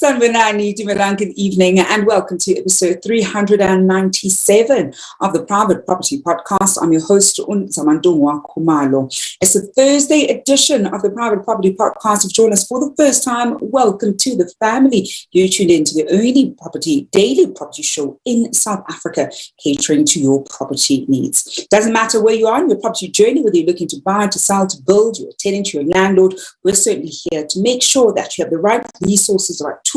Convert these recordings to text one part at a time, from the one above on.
Sanvanani, good evening, and welcome to episode 397 of the Private Property Podcast. I'm your host, Kumalo. It's the Thursday edition of the Private Property Podcast. If you join us for the first time, welcome to the family. You tuned into the only daily property show in South Africa, catering to your property needs. Doesn't matter where you are on your property journey, whether you're looking to buy, to sell, to build, you're a tenant, you're a landlord, we're certainly here to make sure that you have the right resources, the right tools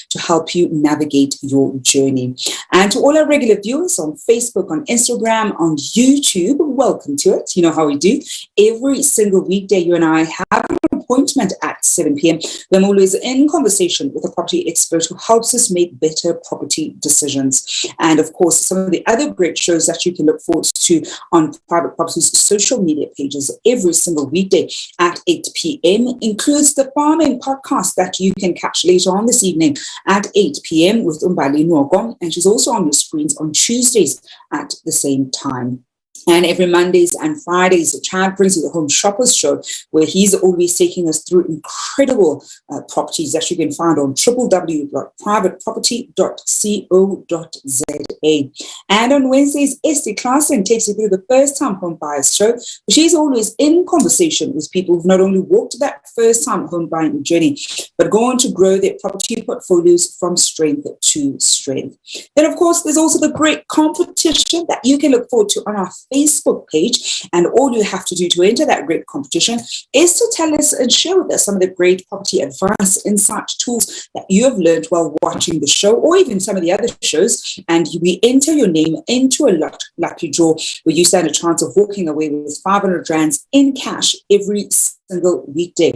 to help you navigate your journey. And to all our regular viewers on Facebook, on Instagram, on YouTube, welcome to it. You know how we do. Every single weekday, you and I have an appointment at 7 p.m. I'm always in conversation with a property expert who helps us make better property decisions. And of course, some of the other great shows that you can look forward to on Private Property's social media pages every single weekday at 8 p.m. includes the Farming Podcast that you can catch later on this evening at 8 p.m. with Umbali Nwogong, and she's also on your screens on Tuesdays at the same time. And every Mondays and Fridays, Chad brings you the Home Shoppers Show, where he's always taking us through incredible properties that you can find on www.privateproperty.co.za. And on Wednesdays, Esty Klassen takes you through the first-time home buyers show. She's always in conversation with people who've not only walked that first-time home buying journey, but go on to grow their property portfolios from strength to strength. Then, of course, there's also the great competition that you can look forward to on our Facebook page, and all you have to do to enter that great competition is to tell us and share with us some of the great property advice, insight, tools that you have learned while watching the show, or even some of the other shows, and we enter your name into a lucky draw where you stand a chance of walking away with 500 rands in cash every single weekday.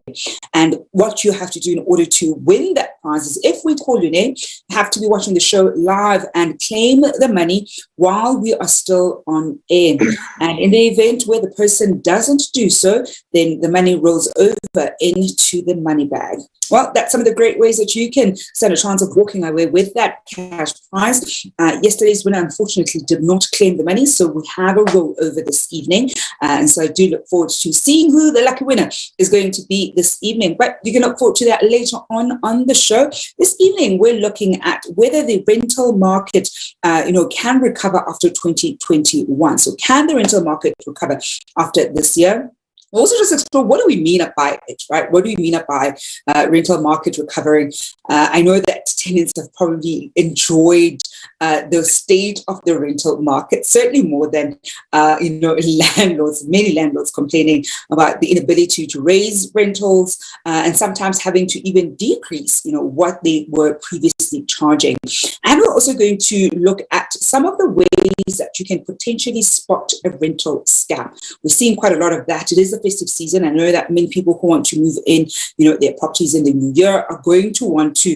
And what you have to do in order to win that prize is, if we call your name, you have to be watching the show live and claim the money while we are still on air. And in the event where the person doesn't do so, then the money rolls over into the money bag. Well, that's some of the great ways that you can stand a chance of walking away with that cash prize. Yesterday's winner, unfortunately, did not claim the money, so we have a rollover this evening. And so I do look forward to seeing who the lucky winner is going to be this evening. But you can look forward to that later on the show. This evening, we're looking at whether the rental market, can recover after 2021. So can the rental market recover after this year? We'll also just explore, what do we mean by it, right? What do we mean by rental market recovering? I know that tenants have probably enjoyed the state of the rental market, certainly more than, landlords, many landlords complaining about the inability to raise rentals and sometimes having to even decrease, what they were previously charging. And we're also going to look at some of the ways that you can potentially spot a rental scam. We're seeing quite a lot of that. It is the festive season. I know that many people who want to move in, their properties in the new year are going to want to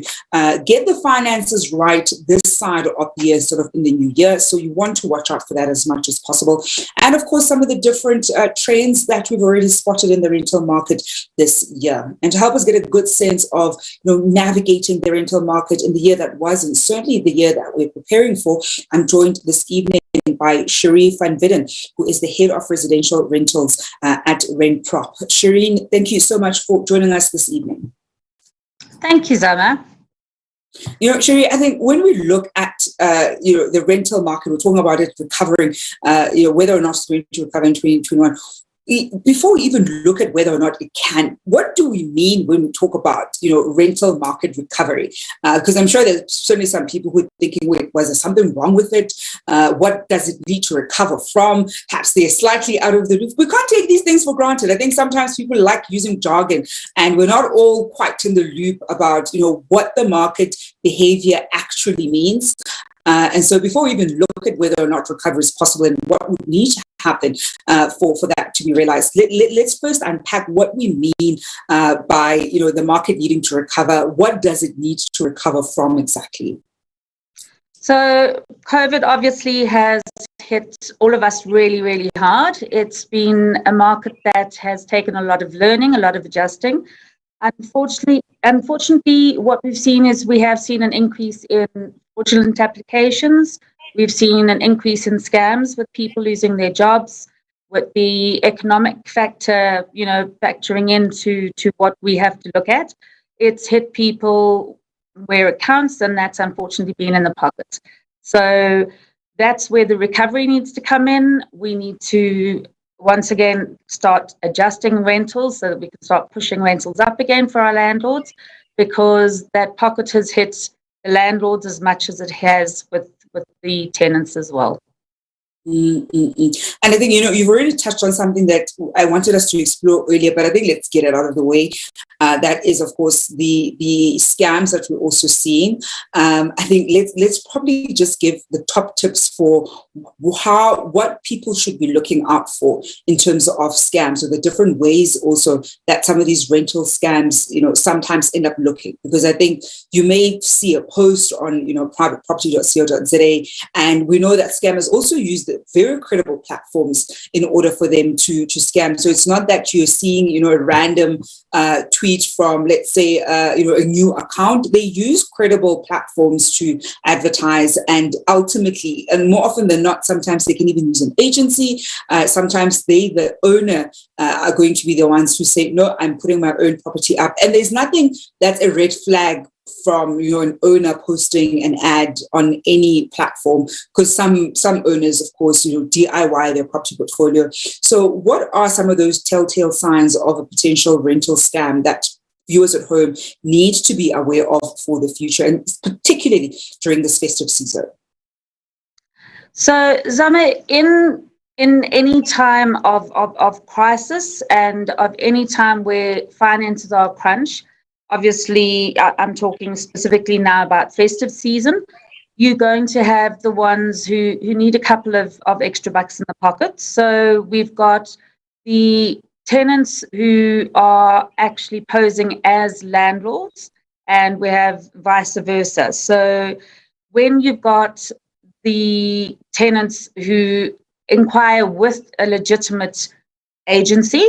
get the finances right this side of the year, sort of in the new year. So you want to watch out for that as much as possible. And of course, some of the different trends that we've already spotted in the rental market this year. And to help us get a good sense of, navigating the rental market in the year that was, and certainly the year that we're preparing for, I'm joined this evening by Sheree Von Widdern, who is the head of residential rentals at Renprop. Sheree, thank you so much for joining us this evening. Thank you, Zama. Sheree, I think when we look at, the rental market, we're talking about it recovering, whether or not it's going to recover in 2021. before we even look at whether or not it can, what do we mean when we talk about, rental market recovery? Because I'm sure there's certainly some people who are thinking, wait, was there something wrong with it? What does it need to recover from? Perhaps they're slightly out of the loop. We can't take these things for granted. I think sometimes people like using jargon, and we're not all quite in the loop about, what the market behavior actually means. And so before we even look at whether or not recovery is possible and what would need to happen for that to be realized, let's first unpack what we mean by, the market needing to recover. What does it need to recover from exactly? So COVID obviously has hit all of us really, really hard. It's been a market that has taken a lot of learning, a lot of adjusting. Unfortunately, what we've seen is we have seen an increase in fraudulent applications. We've seen an increase in scams with people losing their jobs, with the economic factor, factoring into what we have to look at. It's hit people where it counts, and that's unfortunately been in the pocket. So that's where the recovery needs to come in. We need to once again start adjusting rentals so that we can start pushing rentals up again for our landlords, because that pocket has hit the landlords as much as it has with the tenants as well. And I think, you've already touched on something that I wanted us to explore earlier, but I think let's get it out of the way. That is, of course, the scams that we're also seeing. I think let's probably just give the top tips for what people should be looking out for in terms of scams, or the different ways also that some of these rental scams, sometimes end up looking. Because I think you may see a post on, privateproperty.co.za, and we know that scammers also use very credible platforms in order for them to scam. So it's not that you're seeing, a random tweet from, let's say, a new account. They use credible platforms to advertise, and ultimately, and more often than not, sometimes they can even use an agency. Sometimes the owner, are going to be the ones who say, no, I'm putting my own property up. And there's nothing that's a red flag from an owner posting an ad on any platform, because some owners, of course, DIY their property portfolio. So what are some of those telltale signs of a potential rental scam that viewers at home need to be aware of for the future, and particularly during this festive season? So, Zama, in any time of crisis and of any time where finances are a crunch, obviously, I'm talking specifically now about festive season, you're going to have the ones who need a couple of extra bucks in the pocket. So we've got the tenants who are actually posing as landlords, and we have vice versa. So when you've got the tenants who inquire with a legitimate agency,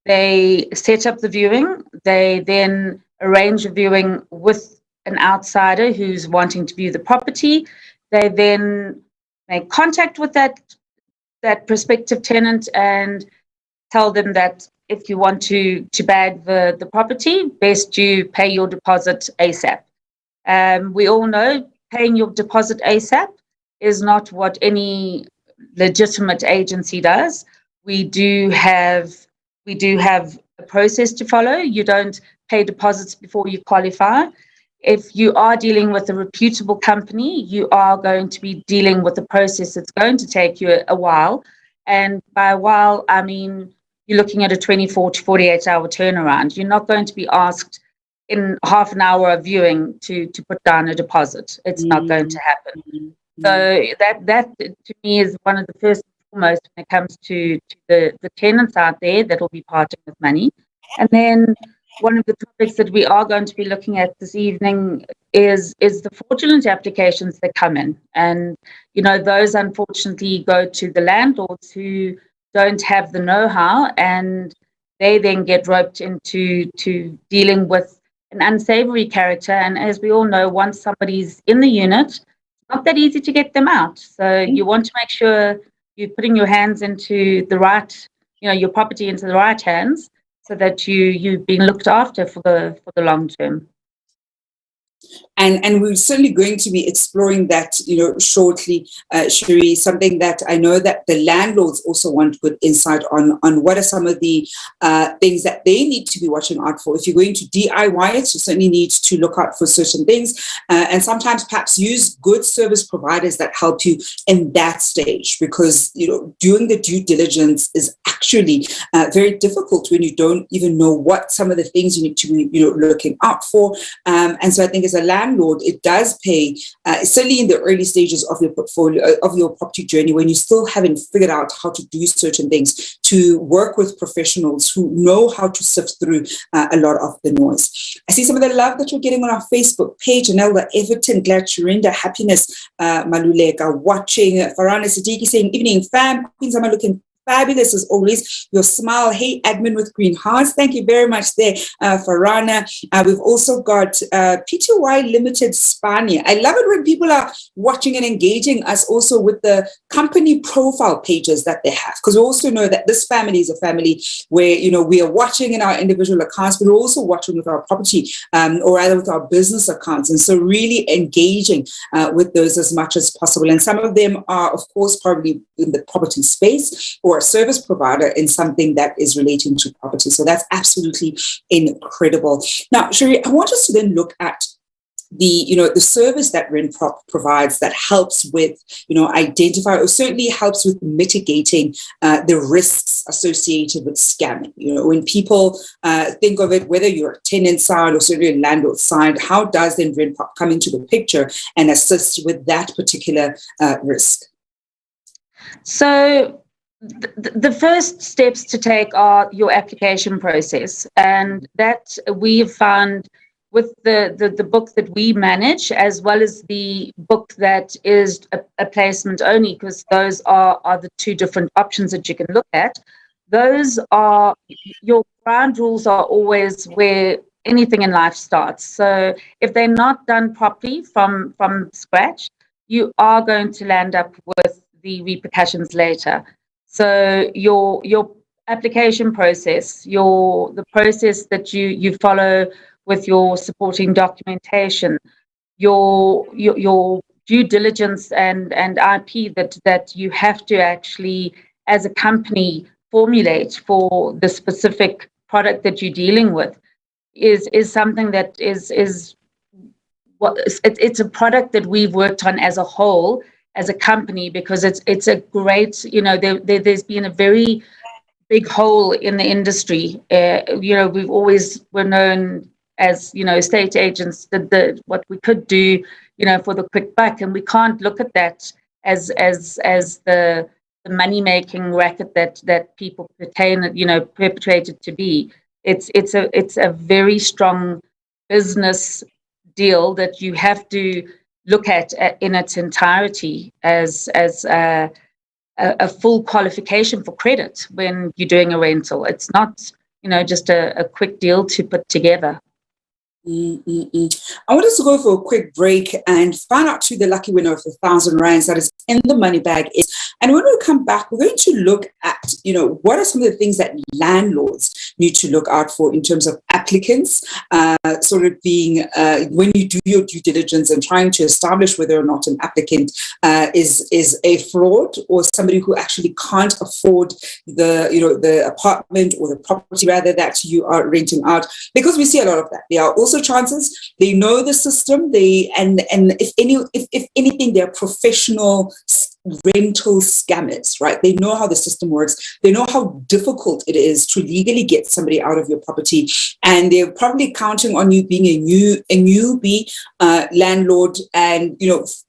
they set up the viewing, they then arrange a viewing with an outsider who's wanting to view the property. They then make contact with that prospective tenant and tell them that if you want to bag the property, best you pay your deposit ASAP. We all know paying your deposit ASAP is not what any legitimate agency does. We do have a process to follow. You don't pay deposits before you qualify. If you are dealing with a reputable company, you are going to be dealing with a process that's going to take you a while. And by a while, I mean, you're looking at a 24 to 48 hour turnaround. You're not going to be asked in half an hour of viewing to put down a deposit. It's not going to happen. So that to me is one of the first and foremost when it comes to the tenants out there that will be parting with money. And then one of the topics that we are going to be looking at this evening is the fraudulent applications that come in. And, those unfortunately go to the landlords who don't have the know-how, and they then get roped into dealing with an unsavory character. And as we all know, once somebody's in the unit, it's not that easy to get them out. So you want to make sure you're putting your hands into the right, your property into the right hands, so that you've been looked after for the long term. And we're certainly going to be exploring that, shortly, Sheree, something that I know that the landlords also want good insight on what are some of the things that they need to be watching out for. If you're going to DIY it, you certainly need to look out for certain things, and sometimes perhaps use good service providers that help you in that stage, because, doing the due diligence is actually very difficult when you don't even know what some of the things you need to be, looking out for. And so I think as a landlord, it does pay, certainly in the early stages of your portfolio, of your property journey, when you still haven't figured out how to do certain things, to work with professionals who know how to sift through a lot of the noise. I see some of the love that you're getting on our Facebook page. Anelda Everton, glad Churinda, happiness, Maluleka, watching. Farana Siddiqui saying, evening fam, Queens, I'm looking fabulous as always. Your smile. Hey, admin with green hearts. Thank you very much there, Farana. We've also got PTY Limited Spania. I love it when people are watching and engaging us also with the company profile pages that they have, because we also know that this family is a family where, we are watching in our individual accounts, but we're also watching with our property or rather with our business accounts. And so really engaging with those as much as possible. And some of them are, of course, probably in the property space or a service provider in something that is relating to property. So that's absolutely incredible. Now, Sheree, I want us to then look at the service that Renprop provides that helps with, identify, or certainly helps with mitigating the risks associated with scamming. When people think of it, whether you're a tenant side or certainly a landlord side, how does then Renprop come into the picture and assist with that particular risk? So the first steps to take are your application process, and that we've found with the book that we manage, as well as the book that is a placement only, because those are the two different options that you can look at. Those are your ground rules are always where anything in life starts. So if they're not done properly from scratch, you are going to land up with the repercussions later. So your application process, the process that you follow with your supporting documentation, your due diligence and IP that you have to actually, as a company, formulate for the specific product that you're dealing with, is something that is what it's a product that we've worked on as a whole, as a company, because it's a great, there's been a very big hole in the industry. We've always were known as, estate agents, did what we could do, for the quick buck, and we can't look at that as the money-making racket that people perpetrated to be. It's a very strong business deal that you have to look at in its entirety as a full qualification for credit when you're doing a rental. It's not, just a quick deal to put together. I want us to go for a quick break and find out who the lucky winner of the 1,000 rands that is in the money bag is. And when we come back, we're going to look at, what are some of the things that landlords need to look out for in terms of applicants, sort of being when you do your due diligence and trying to establish whether or not an applicant is a fraud or somebody who actually can't afford the apartment or the property rather that you are renting out, because we see a lot of that. There are also chances they know the system, and if anything, they're professional rental scammers, right? They know how the system works. They know how difficult it is to legally get somebody out of your property, and they're probably counting on you being a newbie landlord, and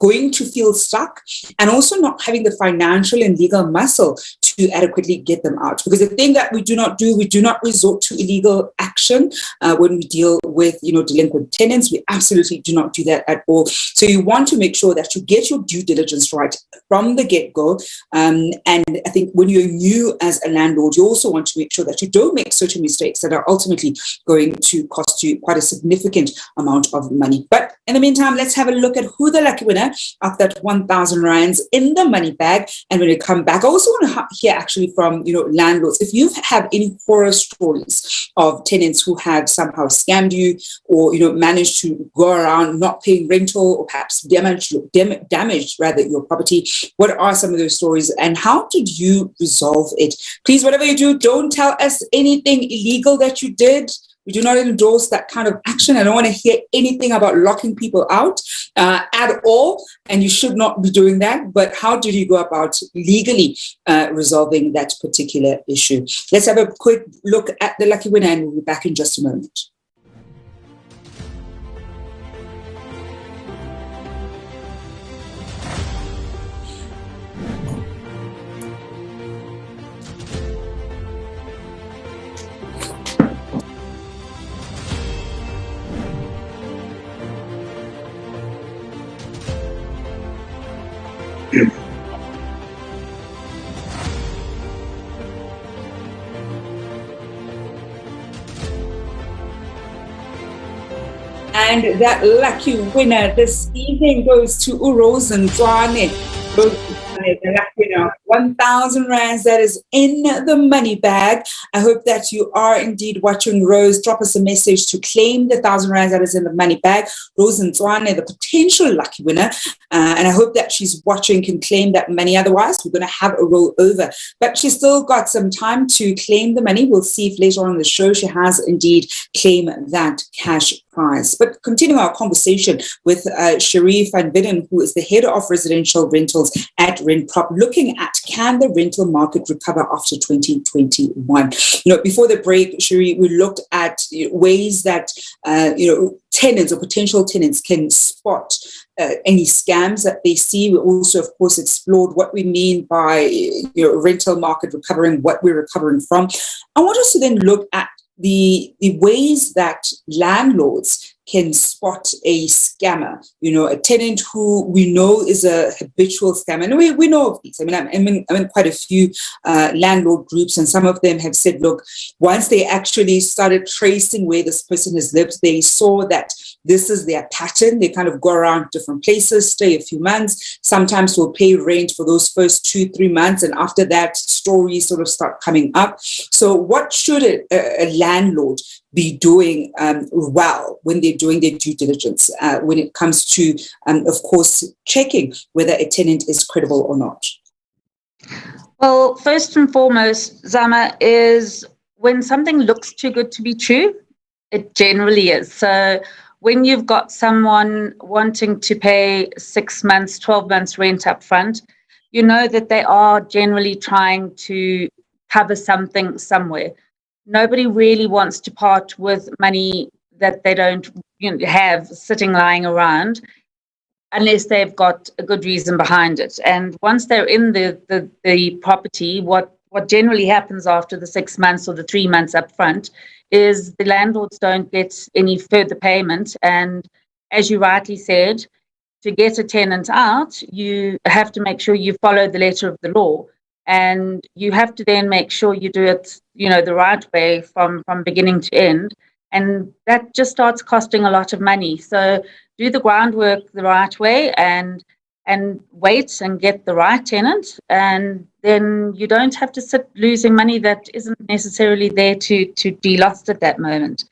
going to feel stuck, and also not having the financial and legal muscle to adequately get them out. Because the thing that we do not resort to illegal action when we deal with delinquent tenants. We absolutely do not do that at all. So you want to make sure that you get your due diligence right from from the get-go. And I think when you're new as a landlord, you also want to make sure that you don't make certain mistakes that are ultimately going to cost you quite a significant amount of money. But in the meantime, let's have a look at who the lucky winner of that 1,000 rands in the money bag. And when we come back, I also want to hear actually from, landlords, if you have any horror stories of tenants who have somehow scammed you or, managed to go around not paying rental or perhaps damaged your property. What are some of those stories and how did you resolve it? Please, whatever you do, don't tell us anything illegal that you did. We do not endorse that kind of action. I don't want to hear anything about locking people out at all. And you should not be doing that. But how did you go about legally resolving that particular issue? Let's have a quick look at the lucky winner and we'll be back in just a moment. And that lucky winner this evening goes to Rose and Zwane. The lucky winner, 1,000 rands that is in the money bag. I hope that you are indeed watching Rose. Drop us a message to claim the 1,000 rands that is in the money bag. Rose and Zwane, the potential lucky winner. And I hope that she's watching, can claim that money. Otherwise, we're going to have a rollover. But she's still got some time to claim the money. We'll see if later on in the show she has indeed claimed that cash prize. But continue our conversation with Sheree Von Widdern, who is the head of residential rentals at Renprop, looking at can the rental market recover after 2021. Before the break, Sheree, we looked at ways that tenants or potential tenants can spot any scams that they see. We also, of course, explored what we mean by rental market recovering, what we're recovering from. I want us to then look at the ways that landlords can spot a scammer, a tenant who we know is a habitual scammer. And we know of these. I'm in quite a few landlord groups, and some of them have said, look, once they actually started tracing where this person has lived, they saw that this is their pattern. They kind of go around different places, stay a few months, sometimes will pay rent for those first 2-3 months. And after that, stories sort of start coming up. So what should a landlord be doing well when they're doing their due diligence when it comes to, of course, checking whether a tenant is credible or not? Well, first and foremost, Zama, is when something looks too good to be true, it generally is. So when you've got someone wanting to pay 6 months, 12 months rent up front, you know that they are generally trying to cover something somewhere. Nobody really wants to part with money that they don't have sitting lying around unless they've got a good reason behind it. And once they're in the property, what generally happens after the 6 months or the 3 months up front is the landlords don't get any further payment. And as you rightly said, to get a tenant out, you have to make sure you follow the letter of the law. And you have to then make sure you do it, the right way from beginning to end. And that just starts costing a lot of money. So do the groundwork the right way and wait and get the right tenant. And then you don't have to sit losing money that isn't necessarily there to be lost at that moment.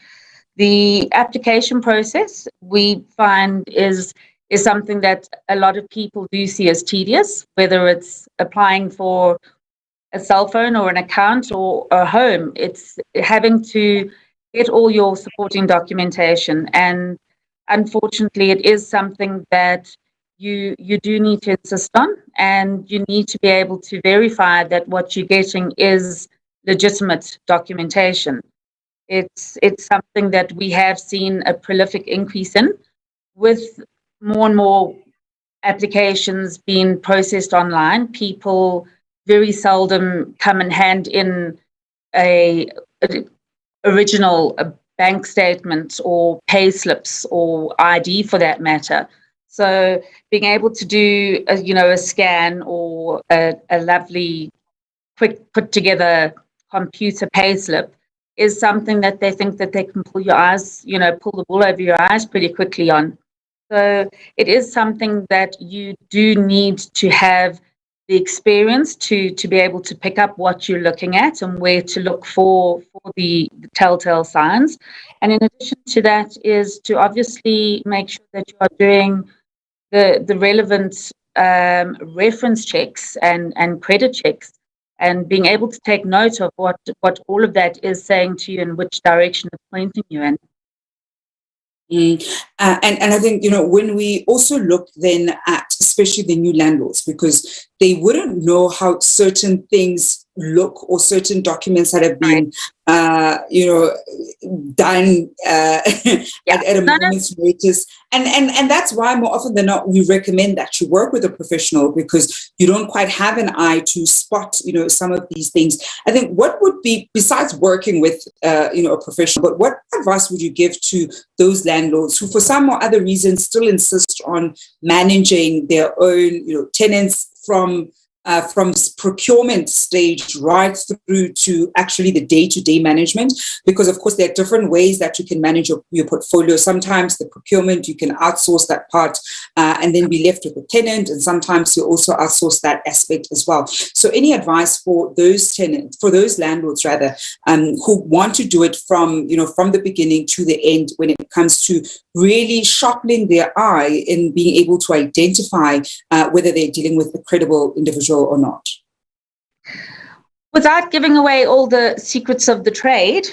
The application process, we find, is something that a lot of people do see as tedious, whether it's applying for a cell phone or an account or a home. It's having to get all your supporting documentation. And unfortunately, it is something that you do need to insist on, and you need to be able to verify that what you're getting is legitimate documentation. It's something that we have seen a prolific increase in, with more and more applications being processed online. People very seldom come and hand in a original bank statement or pay slips or ID for that matter. So being able to do a scan or a lovely quick put together computer payslip is something that they think that they can pull the wool over your eyes pretty quickly on. So it is something that you do need to have the experience to be able to pick up what you're looking at and where to look for the telltale signs. And in addition to that is to obviously make sure that you are doing the relevant reference checks and credit checks, and being able to take note of what all of that is saying to you and which direction it's pointing you in. And I think, when we also look then at especially the new landlords, because they wouldn't know how certain things look or certain documents that have been, done at a moment's notice. And that's why more often than not, we recommend that you work with a professional, because you don't quite have an eye to spot, some of these things. I think what would be, besides working with, a professional, but what advice would you give to those landlords who, for some or other reasons, still insist on managing their own, tenants from procurement stage right through to actually the day-to-day management? Because of course there are different ways that you can manage your portfolio. Sometimes the procurement, you can outsource that part and then be left with the tenant, and sometimes you also outsource that aspect as well. So any advice for those landlords rather, who want to do it from the beginning to the end when it comes to really sharpening their eye in being able to identify whether they're dealing with a credible individual or not? Without giving away all the secrets of the trade,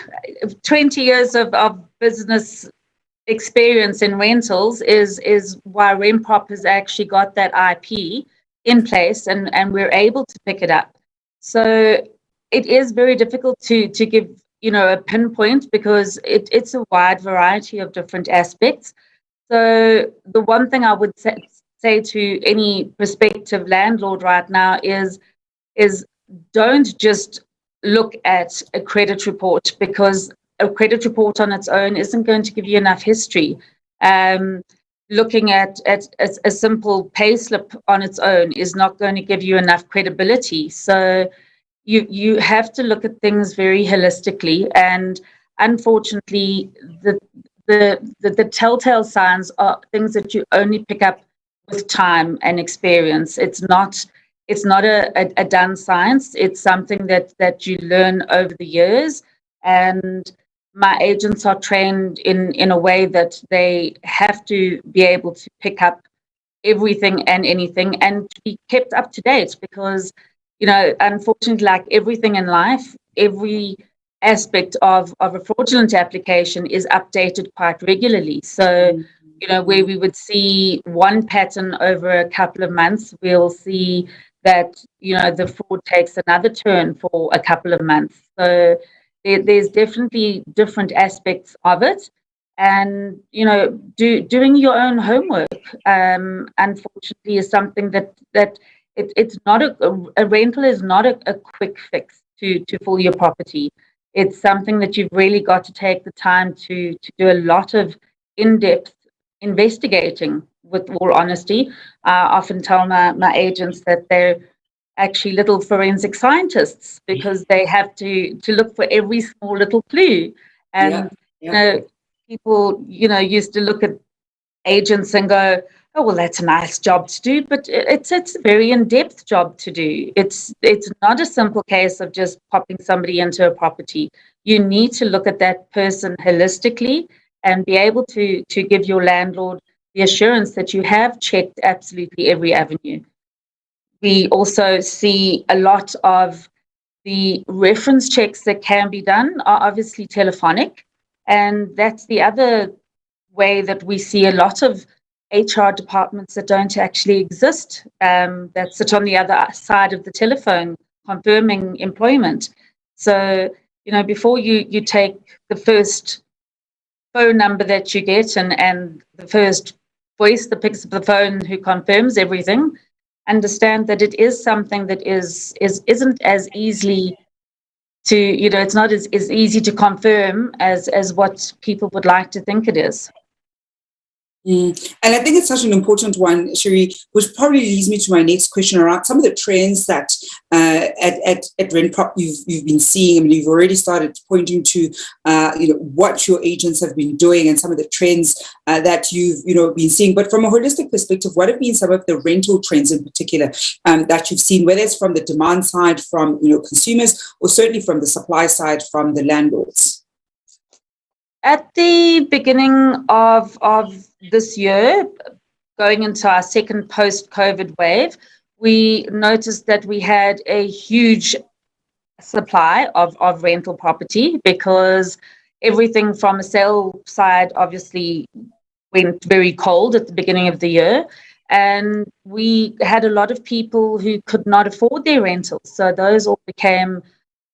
20 years of business experience in rentals is why Renprop has actually got that IP in place, and we're able to pick it up. So it is very difficult to give a pinpoint, because it's a wide variety of different aspects. So the one thing I would say to any prospective landlord right now is don't just look at a credit report, because a credit report on its own isn't going to give you enough history. Looking at a simple payslip on its own is not going to give you enough credibility. So you have to look at things very holistically, and unfortunately the telltale signs are things that you only pick up with time and experience. It's not a done science. It's something that you learn over the years, and my agents are trained in a way that they have to be able to pick up everything and anything and to be kept up to date, because unfortunately, like everything in life, every aspect of a fraudulent application is updated quite regularly. So where we would see one pattern over a couple of months, we'll see that the fraud takes another turn for a couple of months. So there's definitely different aspects of it, and doing your own homework unfortunately is something that it's not a rental is not a quick fix to fill your property. It's something that you've really got to take the time to do a lot of in-depth investigating. With all honesty, I often tell my agents that they're actually little forensic scientists, because they have to look for every small little clue. And people used to look at agents and go, oh, well, that's a nice job to do, but it's a very in-depth job to do. It's not a simple case of just popping somebody into a property. You need to look at that person holistically and be able to give your landlord the assurance that you have checked absolutely every avenue. We also see a lot of the reference checks that can be done are obviously telephonic, and that's the other way that we see a lot of HR departments that don't actually exist, that sit on the other side of the telephone confirming employment. So, before you take the first phone number that you get and the first voice that picks up the phone who confirms everything, understand that it is something that isn't as easily to, it's not as easy to confirm as what people would like to think it is. And I think it's such an important one, Sheree, which probably leads me to my next question around some of the trends that at Renprop you've been seeing. I mean, you've already started pointing to what your agents have been doing and some of the trends that you've been seeing. But from a holistic perspective, what have been some of the rental trends in particular that you've seen, whether it's from the demand side from consumers, or certainly from the supply side from the landlords? At the beginning of this year, going into our second post-COVID wave, we noticed that we had a huge supply of rental property, because everything from a sale side obviously went very cold at the beginning of the year. And we had a lot of people who could not afford their rentals. So those all became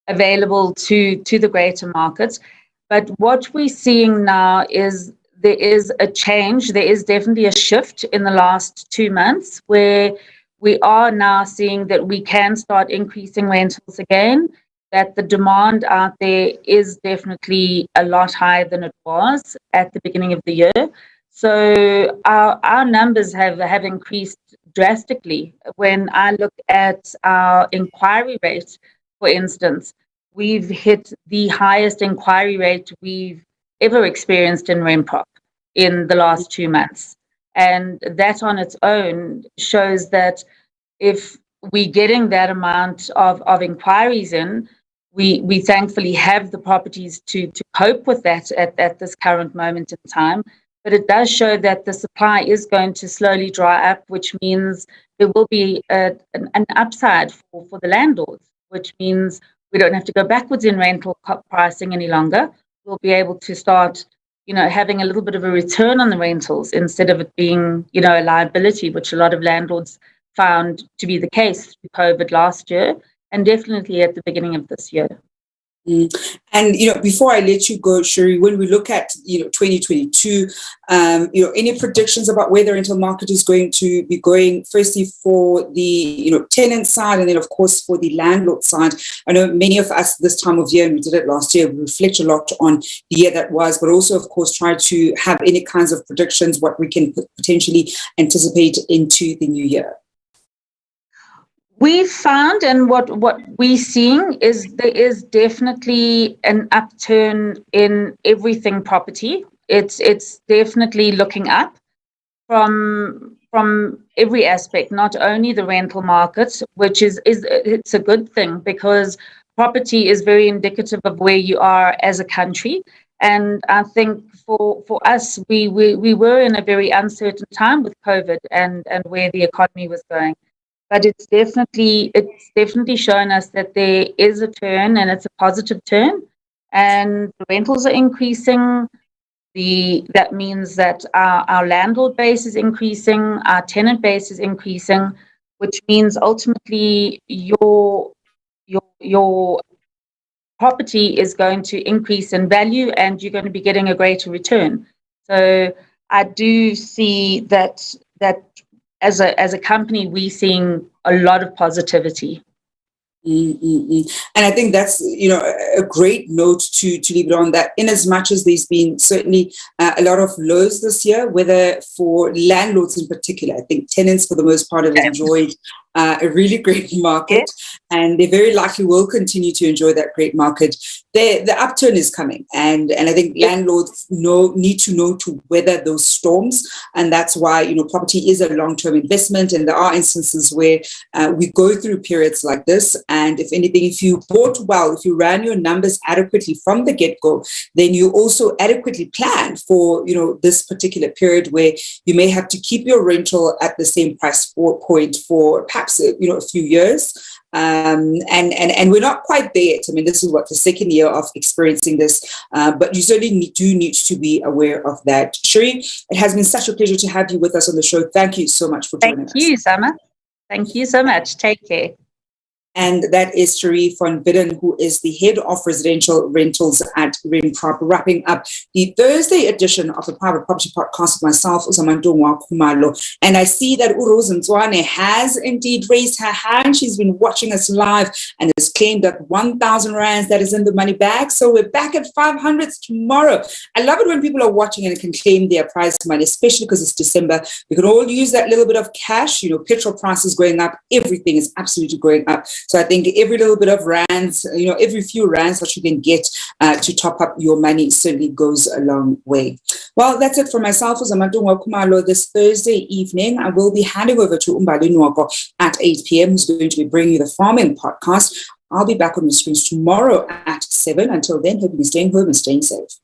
available to the greater markets. But what we're seeing now is there is a change. There is definitely a shift in the last 2 months, where we are now seeing that we can start increasing rentals again, that the demand out there is definitely a lot higher than it was at the beginning of the year. So our numbers have increased drastically. When I look at our inquiry rate, for instance, we've hit the highest inquiry rate we've ever experienced in Renprop in the last 2 months. And that on its own shows that if we're getting that amount of inquiries in, we thankfully have the properties to cope with that at this current moment in time. But it does show that the supply is going to slowly dry up, which means there will be an upside for the landlords, which means we don't have to go backwards in rental pricing any longer. We'll be able to start, having a little bit of a return on the rentals instead of it being, a liability, which a lot of landlords found to be the case through COVID last year, and definitely at the beginning of this year. And before I let you go, Sheree, when we look at 2022, any predictions about where the rental market is going to be going? Firstly, for the tenant side, and then of course for the landlord side. I know many of us this time of year, and we did it last year, we reflect a lot on the year that was, but also of course try to have any kinds of predictions what we can potentially anticipate into the new year. We've found, and what we're seeing is there is definitely an upturn in everything property. It's definitely looking up from every aspect, not only the rental market, which is it's a good thing, because property is very indicative of where you are as a country. And I think for us, we were in a very uncertain time with COVID and where the economy was going. But it's definitely shown us that there is a turn, and it's a positive turn, and the rentals are increasing. That means that our landlord base is increasing, our tenant base is increasing, which means ultimately your property is going to increase in value, and you're going to be getting a greater return. So I do see that as a company, we're seeing a lot of positivity. And I think that's a great note to leave it on, that in as much as there's been certainly a lot of lows this year, whether for landlords in particular, I think tenants for the most part have enjoyed a really great market, and they very likely will continue to enjoy that great market. The upturn is coming, and I think landlords need to know to weather those storms, and that's why property is a long-term investment. And there are instances where we go through periods like this, and if anything, if you bought well, if you ran your numbers adequately from the get-go, then you also adequately plan for this particular period where you may have to keep your rental at the same price point for perhaps a few years. And we're not quite there yet. I mean, this is the second year of experiencing this, but you certainly do need to be aware of that. Sheree, it has been such a pleasure to have you with us on the show. Thank you so much for joining us. Thank you, Summer. Thank you so much. Take care. And that is Sheree Von Widdern, who is the head of residential rentals at Renprop, wrapping up the Thursday edition of the Private Property Podcast with myself, Uzamantungwa Kumalo. And I see that Uroz Nzwane has indeed raised her hand. She's been watching us live and has claimed that 1,000 rands that is in the money bag. So we're back at 500s tomorrow. I love it when people are watching and can claim their prize money, especially because it's December. We can all use that little bit of cash. You know, petrol prices going up. Everything is absolutely going up. So I think every little bit of rands, you know, every few rands that you can get to top up your money certainly goes a long way. Well, that's it for myself, Uzamantungwa Kumalo. This Thursday evening, I will be handing over to Umbali Nwako at 8 p.m., who's going to be bringing you the farming podcast. I'll be back on the screens tomorrow at 7. Until then, hope you're staying home and staying safe.